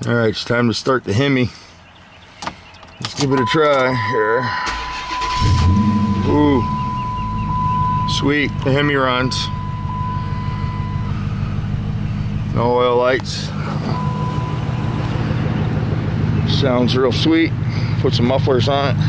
All right, it's time to start the Hemi. Let's give it a try here. Ooh, sweet. The Hemi runs. No oil lights. Sounds real sweet. Put some mufflers on it.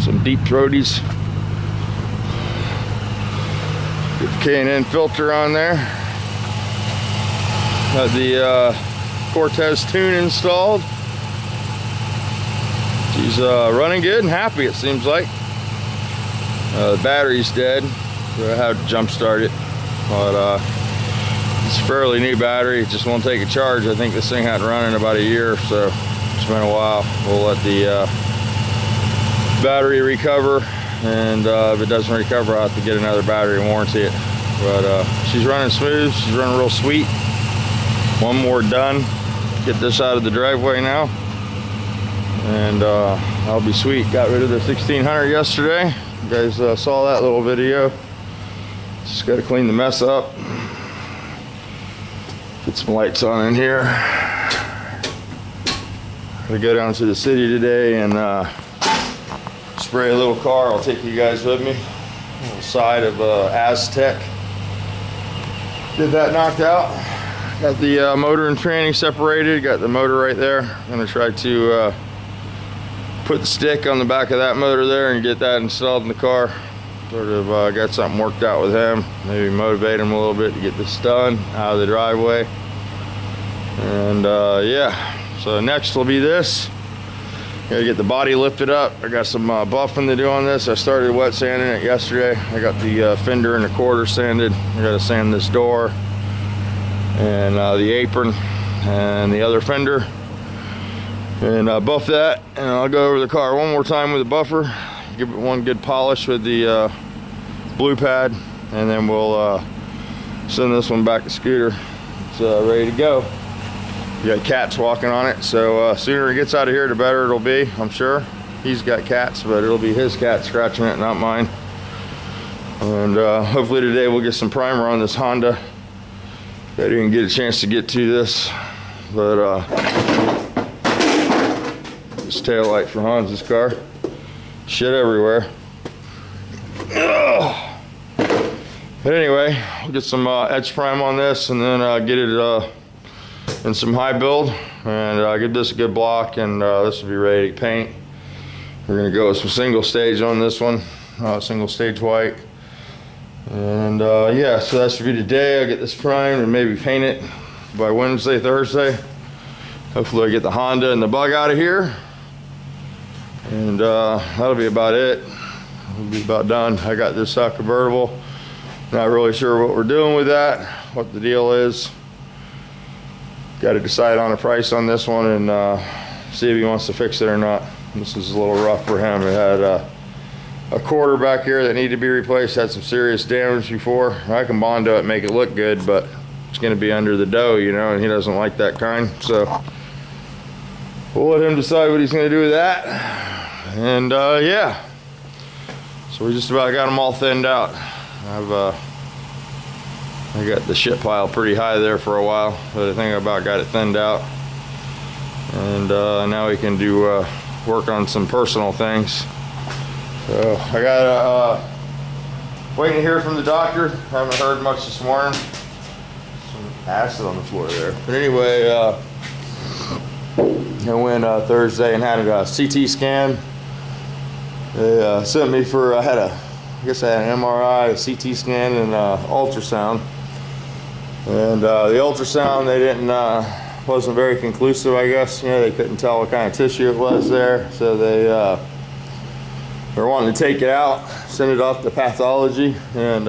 Some deep throaties. Get the K&N filter on there. Got the Cortez tune installed. She's running good and happy, it seems like. The battery's dead, so I had to jump start it. But it's a fairly new battery, it just won't take a charge. I think this thing hadn't run in about a year, so it's been a while. We'll let the battery recover, and if it doesn't recover, I'll have to get another battery and warranty it. But she's running smooth, she's running real sweet. One more done. Get this out of the driveway now, and I'll be sweet. Got rid of the 1600 yesterday. You guys saw that little video. Just got to clean the mess up. Get some lights on in here. Gonna go down to the city today and spray a little car. I'll take you guys with me. A little side of Aztec. Get that knocked out. Got the motor and tranny separated. Got the motor right there. I'm gonna try to put the stick on the back of that motor there and get that installed in the car. Sort of got something worked out with him. Maybe motivate him a little bit to get this done out of the driveway. And yeah, so next will be this. Gotta get the body lifted up. I got some buffing to do on this. I started wet sanding it yesterday. I got the fender and the quarter sanded. I gotta sand this door and the apron and the other fender, and buff that, and I'll go over the car one more time with a buffer, give it one good polish with the blue pad, and then we'll send this one back to Scooter. It's ready to go. We got cats walking on it, so sooner it gets out of here, the better it'll be, I'm sure. He's got cats, but it'll be his cat scratching it, not mine. And hopefully today we'll get some primer on this Honda. I didn't get a chance to get to this, but this tail light for Hans's car. Shit everywhere. Ugh. But anyway, we'll get some edge prime on this, and then get it in some high build, and give this a good block, and this will be ready to paint. We're gonna go with some single stage on this one, single stage white. And yeah, so that should be today. I'll get this primed and maybe paint it by Wednesday, Thursday. Hopefully I get the Honda and the Bug out of here, and that'll be about it. We'll be about done. I got this convertible. Not really sure what we're doing with that, what the deal is. Got to decide on a price on this one and see if he wants to fix it or not. This is a little rough for him. It had a quarter back here that needed to be replaced, had some serious damage before. I can Bondo it, make it look good, but it's going to be under the dough, you know, and he doesn't like that kind. So we'll let him decide what he's going to do with that. And yeah, so we just about got them all thinned out. I got the shit pile pretty high there for a while, but I think I about got it thinned out. And now we can do work on some personal things. So I got waiting to hear from the doctor. Haven't heard much this morning. Some acid on the floor there. But anyway, I went Thursday and had a CT scan. They sent me for, I guess I had an MRI, a CT scan, and ultrasound. And the ultrasound, they wasn't very conclusive, I guess. You know, they couldn't tell what kind of tissue it was there, so they're wanting to take it out, send it off to pathology, and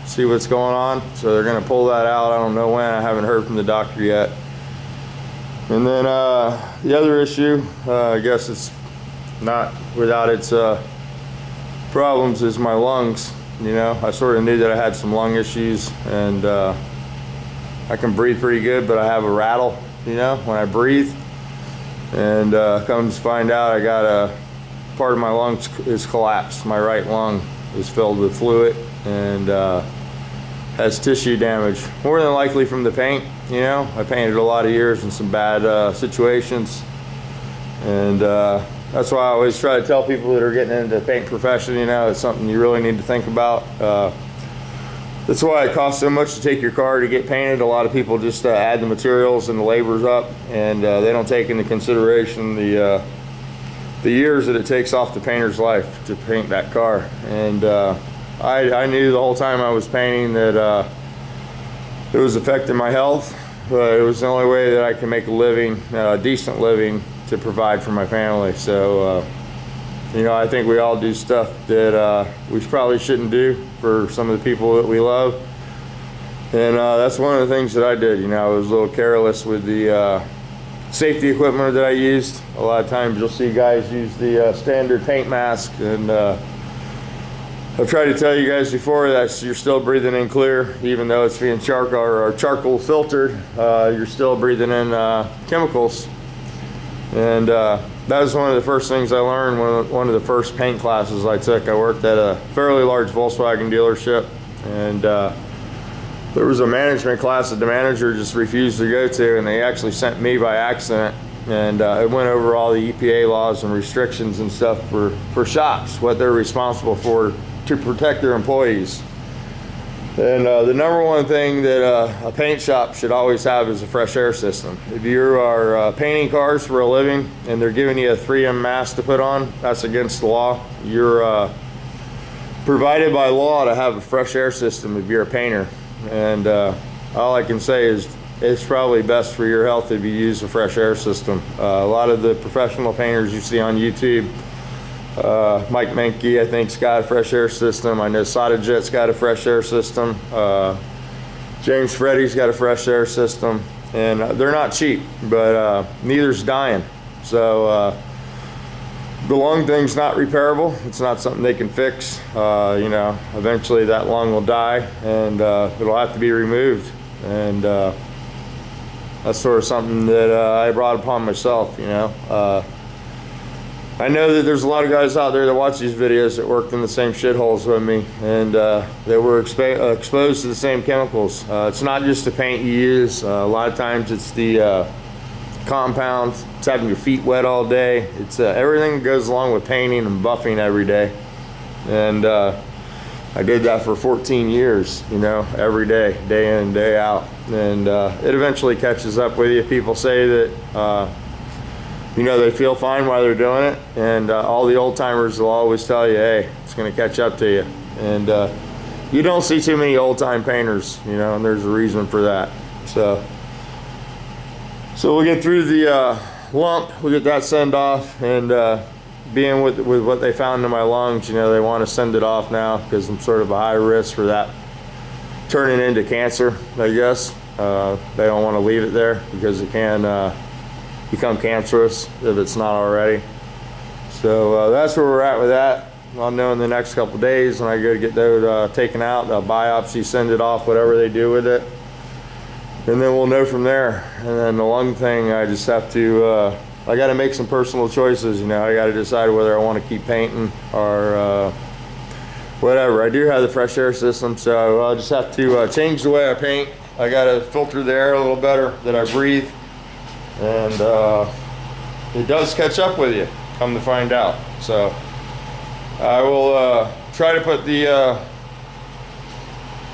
see what's going on. So they're going to pull that out. I don't know when. I haven't heard from the doctor yet. And then the other issue, I guess it's not without its problems, is my lungs. You know, I sort of knew that I had some lung issues, and I can breathe pretty good, but I have a rattle, you know, when I breathe. And comes to find out, I got a part of my lungs is collapsed. My right lung is filled with fluid, and has tissue damage, more than likely from the paint. You know, I painted a lot of years in some bad situations, and that's why I always try to tell people that are getting into the paint profession, you know, it's something you really need to think about. That's why it costs so much to take your car to get painted. A lot of people just add the materials and the labors up, and they don't take into consideration the years that it takes off the painter's life to paint that car. And I knew the whole time I was painting that it was affecting my health, but it was the only way that I can make a living, decent living, to provide for my family. So you know, I think we all do stuff that we probably shouldn't do for some of the people that we love, and that's one of the things that I did. You know, I was a little careless with the safety equipment that I used. A lot of times you'll see guys use the standard paint mask, and I've tried to tell you guys before that you're still breathing in clear, even though it's being charcoal filtered. You're still breathing in chemicals, and that was one of the first things I learned. One of the first paint classes I took. I worked at a fairly large Volkswagen dealership, and there was a management class that the manager just refused to go to, and they actually sent me by accident. And it went over all the EPA laws and restrictions and stuff for shops, what they're responsible for to protect their employees. And the number one thing that a paint shop should always have is a fresh air system. If you are painting cars for a living and they're giving you a 3M mask to put on, that's against the law. You're provided by law to have a fresh air system if you're a painter. And all I can say is it's probably best for your health if you use a fresh air system. A lot of the professional painters you see on YouTube, Mike Menke, I think, has got a fresh air system. I know Sodajet's got a fresh air system. James Freddy's got a fresh air system, and they're not cheap, but neither's dying. So the lung thing's not repairable. It's not something they can fix. You know, eventually that lung will die, and it'll have to be removed. And that's sort of something that I brought upon myself. You know. I know that there's a lot of guys out there that watch these videos that worked in the same shitholes with me, and they were exposed to the same chemicals. It's not just the paint you use. A lot of times it's the compound. It's having your feet wet all day. It's everything that goes along with painting and buffing every day. And I did that for 14 years, you know, every day, day in and day out. And it eventually catches up with you. People say that you know, they feel fine while they're doing it, and all the old timers will always tell you, hey, it's going to catch up to you. And you don't see too many old time painters, you know, and there's a reason for that. So we'll get through the lump, we'll get that sent off, and being with what they found in my lungs, you know, they want to send it off now because I'm sort of a high risk for that turning into cancer, I guess. They don't want to leave it there because it can become cancerous if it's not already. So that's where we're at with that. I'll know in the next couple days when I go to get those taken out, they'll biopsy, send it off, whatever they do with it, and then we'll know from there. And then the lung thing, I just have to I got to make some personal choices. You know, I got to decide whether I want to keep painting or whatever. I do have the fresh air system, so I'll just have to change the way I paint. I got to filter the air a little better that I breathe. And it does catch up with you, come to find out. So I will try to put the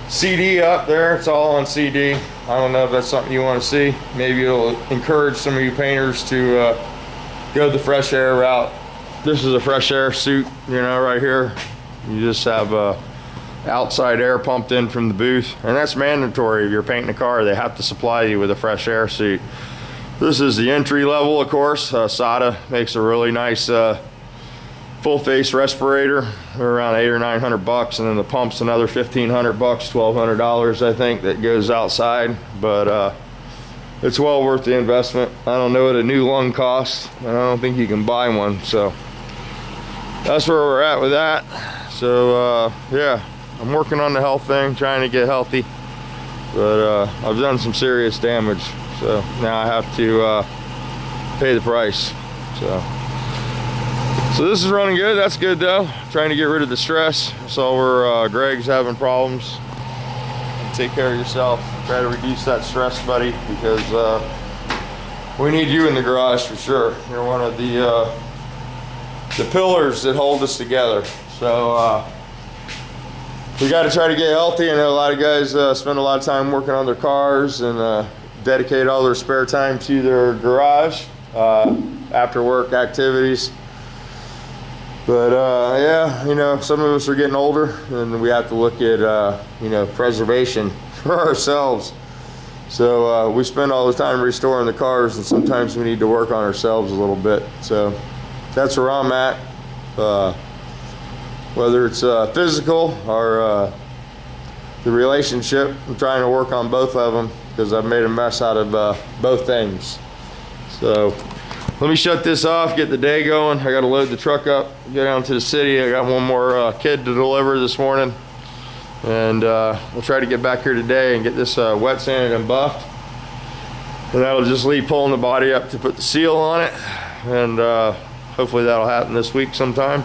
CD up there. It's all on CD. I don't know if that's something you want to see. Maybe it'll encourage some of you painters to go the fresh air route. This is a fresh air suit, you know, right here. You just have outside air pumped in from the booth, and that's mandatory. If you're painting a car, they have to supply you with a fresh air suit. This is the entry level, of course. Sada makes a really nice full face respirator. They're around $800 or $900, and then the pump's another $1,500, $1,200, I think, that goes outside. But it's well worth the investment. I don't know what a new lung costs, and I don't think you can buy one. So that's where we're at with that. So yeah, I'm working on the health thing, trying to get healthy, but I've done some serious damage. So now I have to pay the price. So this is running good. That's good though. Trying to get rid of the stress. So we're Greg's having problems. take care of yourself. Try to reduce that stress, buddy, because we need you in the garage for sure. You're one of the pillars that hold us together. So we got to try to get healthy. I know a lot of guys spend a lot of time working on their cars and dedicate all their spare time to their garage, after work activities. But yeah, you know, some of us are getting older and we have to look at you know, preservation for ourselves. So we spend all the time restoring the cars, and sometimes we need to work on ourselves a little bit. So that's where I'm at. Whether it's physical or the relationship, I'm trying to work on both of them because I've made a mess out of both things. So let me shut this off, get the day going. I got to load the truck up, get down to the city. I got one more kid to deliver this morning. And we'll try to get back here today and get this wet sanded and buffed. And that'll just leave pulling the body up to put the seal on it. And hopefully that'll happen this week sometime.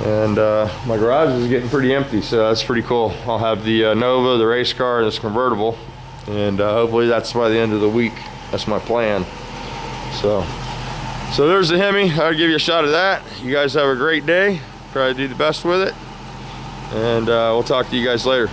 And my garage is getting pretty empty, so that's pretty cool. I'll have the Nova, the race car, and this convertible. And hopefully that's by the end of the week. That's my plan. So there's the Hemi. I'll give you a shot of that. You guys have a great day. Try to do the best with it. And we'll talk to you guys later.